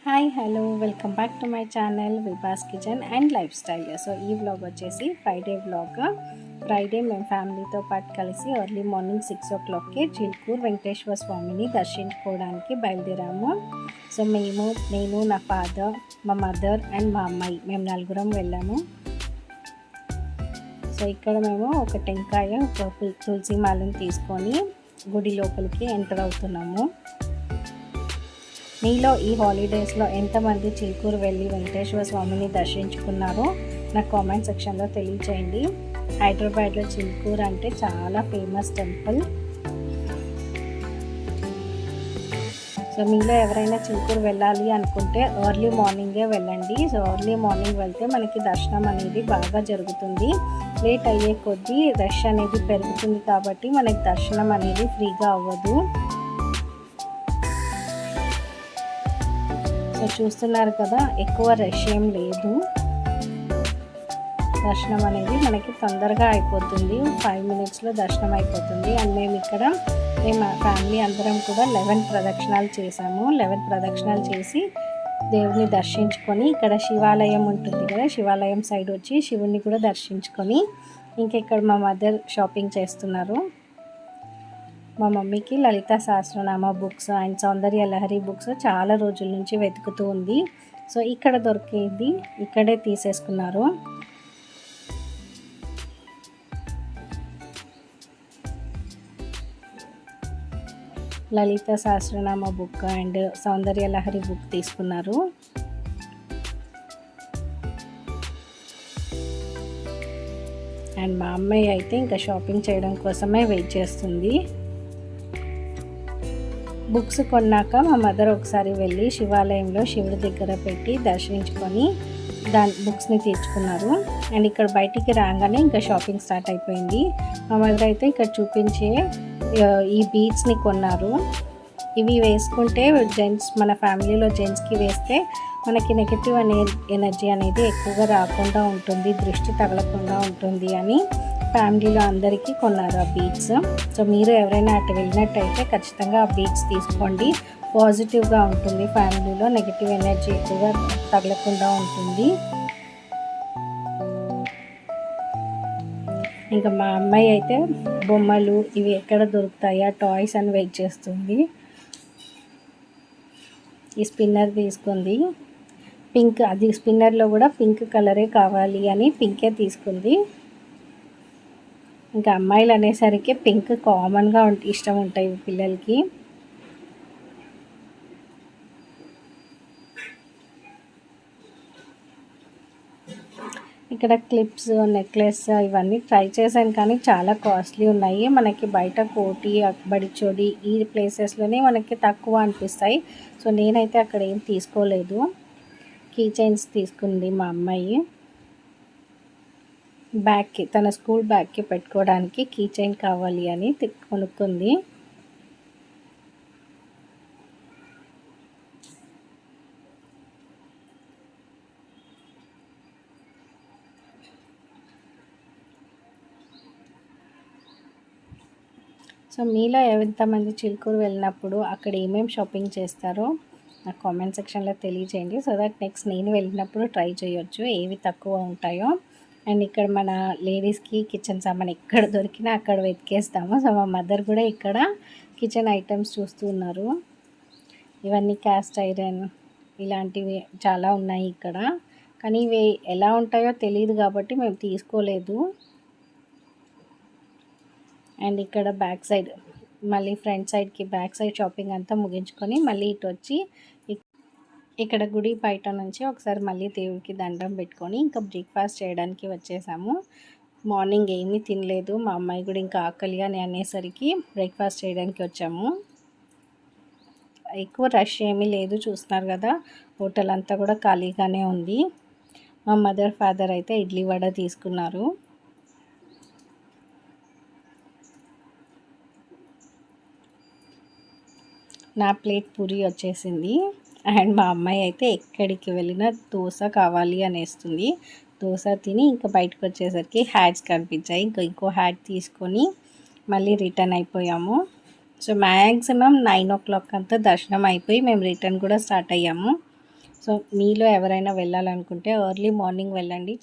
Hi hello welcome back to my channel Vibhas kitchen and life style. So ఈ vlog వచ్చేసి Friday vlog. Friday మేము ఫ్యామిలీతో పాటు కలిసి ఎర్లీ మార్నింగ్ 6 o'clockకి చిలుకూరు వెంకటేశ్వర స్వామిని దర్శించుకోవడానికి బయలుదేరాము. సో నేను నా ఫాదర్, మా మదర్ అండ్ మా అమ్మాయి మేము నలుగురం వెళ్ళాము. సో ఇక్కడ మేము ఒక టెంకాయ, ఒక తులసి మాలను తీసుకొని గుడి లోపలికి ఎంటర్ అవుతున్నాము. మీలో ఈ హాలిడేస్లో ఎంతమంది చిలుకూరు వెళ్ళి వెంకటేశ్వర స్వామిని దర్శించుకున్నారో నాకు కామెంట్ సెక్షన్లో తెలియచేయండి. హైదరాబాద్లో చిలుకూరు అంటే చాలా ఫేమస్ టెంపుల్. సో మీలో ఎవరైనా చిలుకూరు వెళ్ళాలి అనుకుంటే ఎర్లీ మార్నింగే వెళ్ళండి. సో ఎర్లీ మార్నింగ్ వెళ్తే మనకి దర్శనం అనేది బాగా జరుగుతుంది. లేట్ అయ్యే కొద్దీ రష్ అనేది పెరుగుతుంది కాబట్టి మనకి దర్శనం అనేది ఫ్రీగా అవ్వదు. సో చూస్తున్నారు కదా, ఎక్కువ రష్ ఏం లేదు. దర్శనం అనేది మనకి తొందరగా అయిపోతుంది, 5 minutesలో దర్శనం అయిపోతుంది. అండ్ మేము ఫ్యామిలీ అందరం కూడా 11 ప్రదక్షిణాలు చేసాము. 11 ప్రదక్షిణాలు చేసి దేవుని దర్శించుకొని ఇక్కడ శివాలయం ఉంటుంది కదా, శివాలయం సైడ్ వచ్చి శివుణ్ణి కూడా దర్శించుకొని ఇక్కడ మా మదర్ షాపింగ్ చేస్తున్నారు. మా మమ్మీకి Lalitha Sahasranama books and Soundarya Lahari books చాలా రోజుల నుంచి వెతుకుతూ ఉంది. సో ఇక్కడ దొరికేది ఇక్కడే తీసేసుకున్నారు. Lalitha Sahasranama book and Soundarya Lahari book తీసుకున్నారు. అండ్ మా అమ్మాయి అయితే ఇంకా షాపింగ్ చేయడం కోసమే వెయిట్ చేస్తుంది. బుక్స్ కొన్నాక మా మదర్ ఒకసారి వెళ్ళి శివాలయంలో శివుడి దగ్గర పెట్టి దర్శించుకొని బుక్స్ని తీర్చుకున్నారు. అండ్ ఇక్కడ బయటికి రాగానే ఇంకా షాపింగ్ స్టార్ట్ అయిపోయింది. మా మదర్ అయితే ఇక్కడ చూపించే ఈ బీడ్స్ని కొన్నారు. ఇవి వేసుకుంటే మన ఫ్యామిలీలో జెంట్స్కి వేస్తే మనకి నెగటివ్ ఎనర్జీ అనేది ఎక్కువగా రాకుండా ఉంటుంది, దృష్టి తగలకుండా ఉంటుంది అని ఫ్యామిలీలో అందరికీ కొన్నారు ఆ బీడ్స్. సో మీరు ఎవరైనా అటు వెళ్ళినట్టయితే ఖచ్చితంగా ఆ బీడ్స్ తీసుకోండి. పాజిటివ్గా ఉంటుంది, ఫ్యామిలీలో నెగటివ్ ఎనర్జీ ఎక్కువగా తగలకుండా ఉంటుంది. ఇంకా మా అమ్మాయి అయితే బొమ్మలు ఇవి ఎక్కడ దొరుకుతాయా టాయ్స్ అని వెయిట్ చేస్తుంది. ఈ స్పిన్నర్ తీసుకుంది, పింక్, అది స్పిన్నర్లో కూడా పింక్ కలరే కావాలి అని పింకే తీసుకుంది. ఇంకా అమ్మాయిలు అనేసరికి పింక్ కామన్గా ఇష్టం ఉంటాయి పిల్లలకి. ఇక్కడ క్లిప్స్, నెక్లెస్ ఇవన్నీ ట్రై చేశాను కానీ చాలా కాస్ట్లీ ఉన్నాయి. మనకి బయట కోటి, బడిచోడి ఈ ప్లేసెస్లోనే మనకి తక్కువ అనిపిస్తాయి. సో నేనైతే అక్కడ ఏం తీసుకోలేదు. కీ చైన్స్ తీసుకుంది మా అమ్మాయి. బ్యాగ్కి, తన స్కూల్ బ్యాగ్కి పెట్టుకోవడానికి కీ చైన్ కావాలి అని కొనుక్కుంది. సో మీలో ఎంతమంది చిలుకూరు వెళ్ళినప్పుడు అక్కడ ఏమేమి షాపింగ్ చేస్తారో నాకు కామెంట్ సెక్షన్లో తెలియజేయండి. సో దట్ నెక్స్ట్ నేను వెళ్ళినప్పుడు ట్రై చేయొచ్చు ఏవి తక్కువ ఉంటాయో. అండ్ ఇక్కడ మన లేడీస్కి కిచెన్ సామాన్ ఎక్కడ దొరికినా అక్కడ వెతికేస్తాము. సో మా మదర్ కూడా ఇక్కడ కిచెన్ ఐటమ్స్ చూస్తూ ఉన్నారు. ఇవన్నీ క్యాస్ట్ ఐరన్ ఇలాంటివి చాలా ఉన్నాయి ఇక్కడ, కానీ ఇవి ఎలా ఉంటాయో తెలియదు కాబట్టి మేము తీసుకోలేదు. అండ్ ఇక్కడ బ్యాక్ సైడ్, మళ్ళీ ఫ్రంట్ సైడ్కి బ్యాక్ సైడ్ షాపింగ్ అంతా ముగించుకొని మళ్ళీ ఇటు వచ్చి ఇక్కడ గుడి బయట నుంచి ఒకసారి మళ్ళీ దేవుడికి దండం పెట్టుకొని ఇంకా బ్రేక్ఫాస్ట్ చేయడానికి వచ్చేసాము. మార్నింగ్ ఏమీ తినలేదు, మా అమ్మాయి కూడా ఇంకా ఆకలి అని అనేసరికి బ్రేక్ఫాస్ట్ చేయడానికి వచ్చాము. ఎక్కువ రష్ ఏమీ లేదు, చూస్తున్నారు కదా, హోటల్ అంతా కూడా ఖాళీగానే ఉంది. మా మదర్, ఫాదర్ అయితే ఇడ్లీ వడ తీసుకున్నారు. నా ప్లేట్ పూరి వచ్చేసింది. అండ్ మా అమ్మాయి అయితే ఎక్కడికి వెళ్ళినా దోశ కావాలి అనేస్తుంది. దోశ తిని ఇంకా బయటకు వచ్చేసరికి హ్యాట్స్ కనిపించాయి. ఇంకో హ్యాట్ తీసుకొని మళ్ళీ రిటర్న్ అయిపోయాము. సో మ్యాక్సిమం 9 o'clock అంతా దర్శనం అయిపోయి మేము రిటర్న్ కూడా స్టార్ట్ అయ్యాము. సో మీలో ఎవరైనా వెళ్ళాలనుకుంటే ఎర్లీ మార్నింగ్ వెళ్ళండి.